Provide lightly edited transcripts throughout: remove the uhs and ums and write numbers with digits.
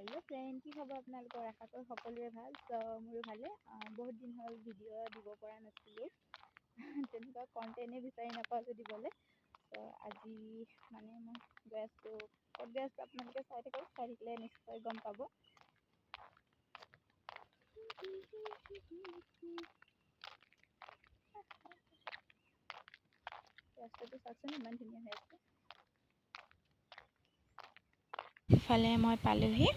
Hello' friend, কি খবৰ আপোনালোকৰ? আশা কৰোঁ সকলোৰে ভাল। মোৰো ভালে। বহুত দিন হ'ল ভিডিঅ' দিব পৰা নাছিলোঁ। তেনেকুৱা কণ্টেণ্টেই বিচাৰি নাপাওঁ দিবলৈ। আজি মানে মই গৈ আছোঁ, ক'ত গৈ আছোঁ আপোনালোকে চাই থাকিলে নিশ্চয় গম পাব। ৰাস্তাটো চাওকচোন, ইমান ধুনীয়া হৈ আছে। ইফালে মই পালোহি,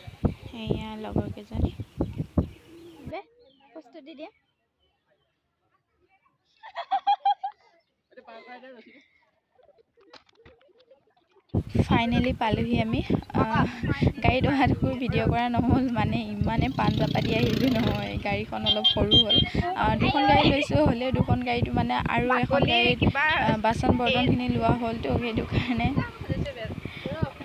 এয়া লগৰ কেইজনী। দে প্ৰস্তুতি দিয়ে। ফাইনেলি পালোহি আমি। গাড়ীত অহাটো ভিডিঅ' কৰা নহ'ল, মানে ইমানেই পাণ জাপাতি আহিলোঁ নহয়। গাড়ীখন অলপ সৰু হ'ল। দুখন গাড়ী লৈছোঁ, হ'লেও দুখন গাড়ীটো মানে আৰু এখন গাড়ীত বাচন বৰ্তনখিনি লোৱা হ'লতো, সেইটো কাৰণে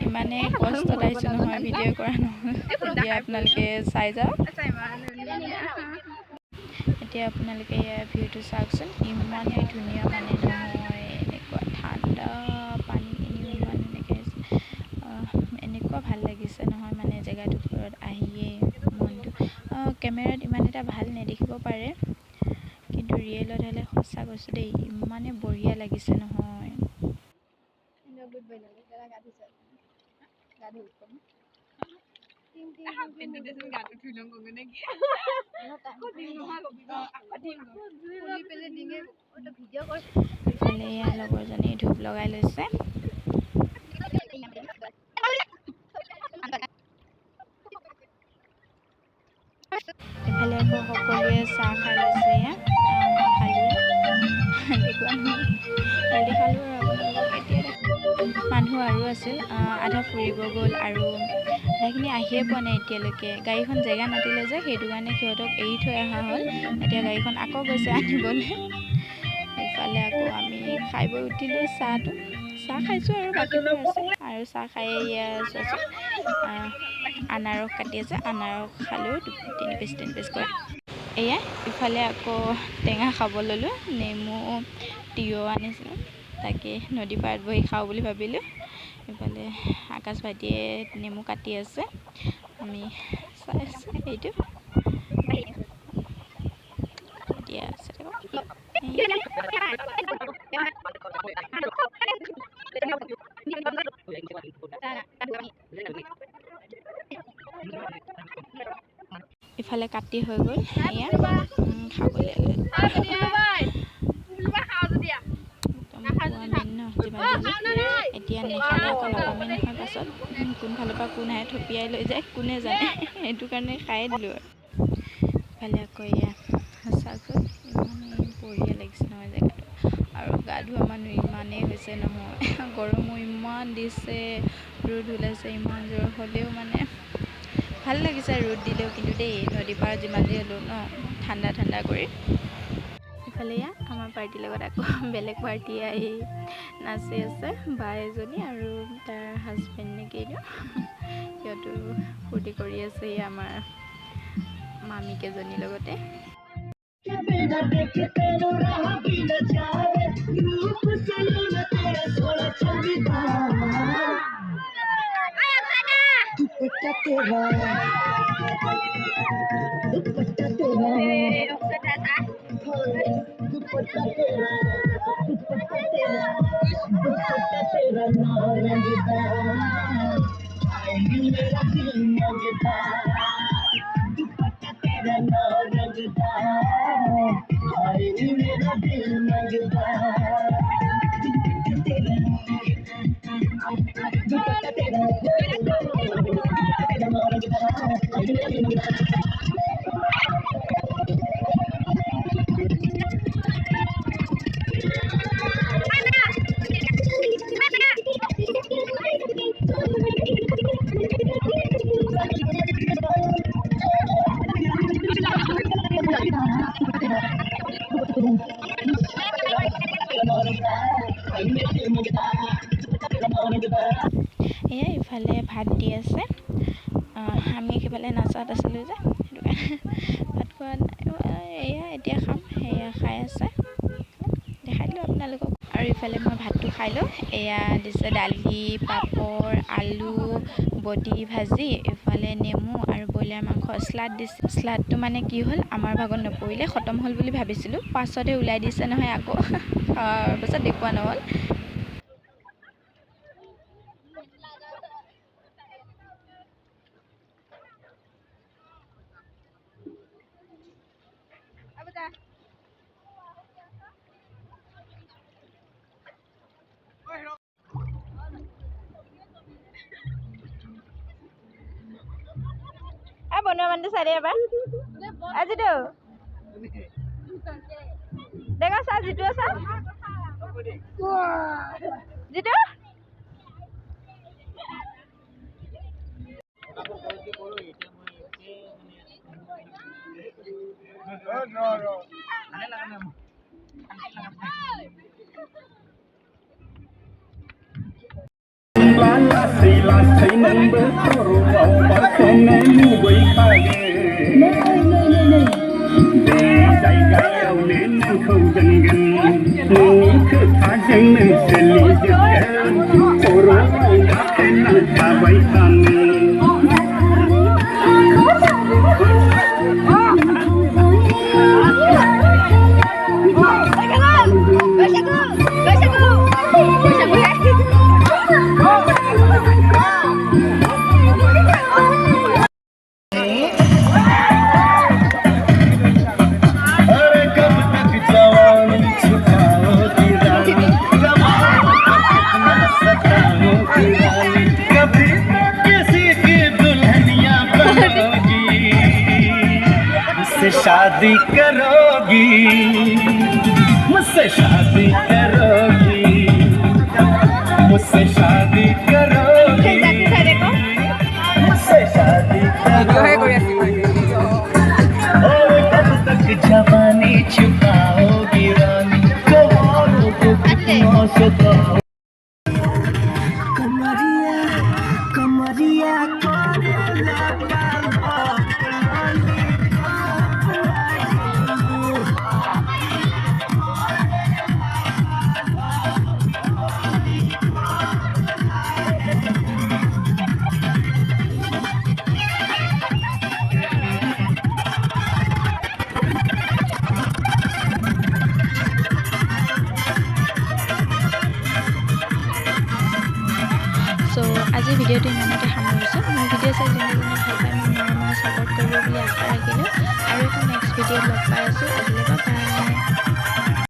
ইমানেই কষ্টত আহিছোঁ নহয়, ভিডিঅ' কৰা নহ'ল। এতিয়া আপোনালোকে চাই যাওক। এতিয়া আপোনালোকে ইয়াৰ ভিউটো চাওকচোন, ইমানেই ধুনীয়া মানে নহয়, এনেকুৱা ঠাণ্ডা পানীখিনিও ইমান এনেকৈ এনেকুৱা ভাল লাগিছে নহয়, মানে জেগাডোখৰত আহিয়ে মনটো। কেমেৰাত ইমান এটা ভাল নেদেখিব পাৰে, কিন্তু ৰিয়েলত হ'লে সঁচা কৈছোঁ দেই, ইমানেই বঢ়িয়া লাগিছে নহয়। ইফালে এয়া লগৰজনী ধূপ লগাই লৈছে। ইফালে আকৌ সকলোৱে চাহ খাই লৈছে। মই খালোৱে, দেখুৱা নহয়, নেদেখালোঁ আৰু আপোনালোকক এতিয়া মানুহ আৰু আছিল। আধা ফুৰিব গ'ল আৰু আধাখিনি আহিয়ে পোৱা নাই এতিয়ালৈকে। গাড়ীখন জেগা নাটিলে যে, সেইটো কাৰণে সিহঁতক এৰি থৈ অহা হ'ল। এতিয়া গাড়ীখন আকৌ গৈছে আনিবলৈ। ইফালে আকৌ আমি খাই বৈ উঠিলোঁ। চাহ খাইছোঁ আৰু বাকীবোৰ আছে। আৰু চাহ খায়ে এয়া চোৱাচোন, আনাৰস কাটি আছে, আনাৰস খালোঁ 3 পিচকৈ। এয়া ইফালে আকৌ টেঙা খাব ল'লোঁ। নেমু, তিয়ঁহ আনিছিলোঁ, তাকে নদী পাৰত বহি খাওঁ বুলি ভাবিলোঁ। ইফালে আকাশ ভাইটিয়ে নেমু কাটি আছে, আমি চাই আছোঁ সেইটো। এতিয়া ইফালে কাটি হৈ গ'ল, এয়া খাবলৈ এতিয়া নেখালে আকৌ নাপামেই নহয় পাছত। কোনফালৰ পৰা কোন আহে থপিয়াই লৈ যায় কোনে জানে, সেইটো কাৰণে খায়ে দিলোঁ আৰু। ইফালে আকৌ এয়া চাওকচোন, ইমানেই বঢ়িয়া লাগিছে নহয় জেগাটো। আৰু গা ধোৱা মানুহ ইমানেই হৈছে নহয়, গৰমো ইমান দিছে, ৰ'দ ওলাইছে ইমান জোৰ, হ'লেও মানে ভাল লাগিছে ৰ'দ দিলেও। কিন্তু দেই, নদী পাৰত যিমান যি হ'লেও ন, ঠাণ্ডা ঠাণ্ডা কৰি। ইফালে এয়া আমাৰ পাৰ্টিৰ লগত আকৌ বেলেগ পাৰ্টি আহি নাচি আছে, বা এজনী আৰু তাৰ হাজবেণ্ড নেকি এইটো। সিহঁতো ফূৰ্তি কৰি আছে আমাৰ মামী কেইজনীৰ লগতে। এয়া ইফালে ভাত দি আছে, আমি সিফালে নাচাত আছিলোঁ যে, সেইটো কাৰণে ভাত খোৱা এয়া এতিয়া খাম। সেয়া খাই আছে, দেখাই দিলোঁ আপোনালোকক। আৰু আৰু ইফালে মই ভাতটো খাই লওঁ। এয়া দিছে দালি, পাপৰ, আলু, বডি ভাজি, ইফালে নেমু আৰু ব্ৰইলাৰ মাংস শ্লাড দিছে। শ্লাডটো মানে কি হ'ল, আমাৰ ভাগত নপৰিলে, খতম হ'ল বুলি ভাবিছিলোঁ, পাছতে ওলাই দিছে নহয় আকৌ। পাছত দেখুওৱা নহ'ল। বনোৱা মানুহটো চাই দে এবাৰ আজিতো দেখা চা যিটো চা যিটো शादी करोगी मुझसे शादी करोगी मुझसे शादी करोगी मुझसे शादी करोगी और कब तक जवानी छुपाओगी रानी कमालों को कितना सताओ कमरिया कमरिया আজিৰ ভিডিঅ'টো ইমানতে সামৰিছোঁ। মোৰ ভিডিঅ' চাই যোনে ভাল পায় মোৰ মৰমৰ ছাপোৰ্ট কৰিব বুলি আশা ৰাখিলোঁ। আৰু এখন নেক্সট ভিডিঅ'ত লগ পাই আছোঁ। আজিলৈ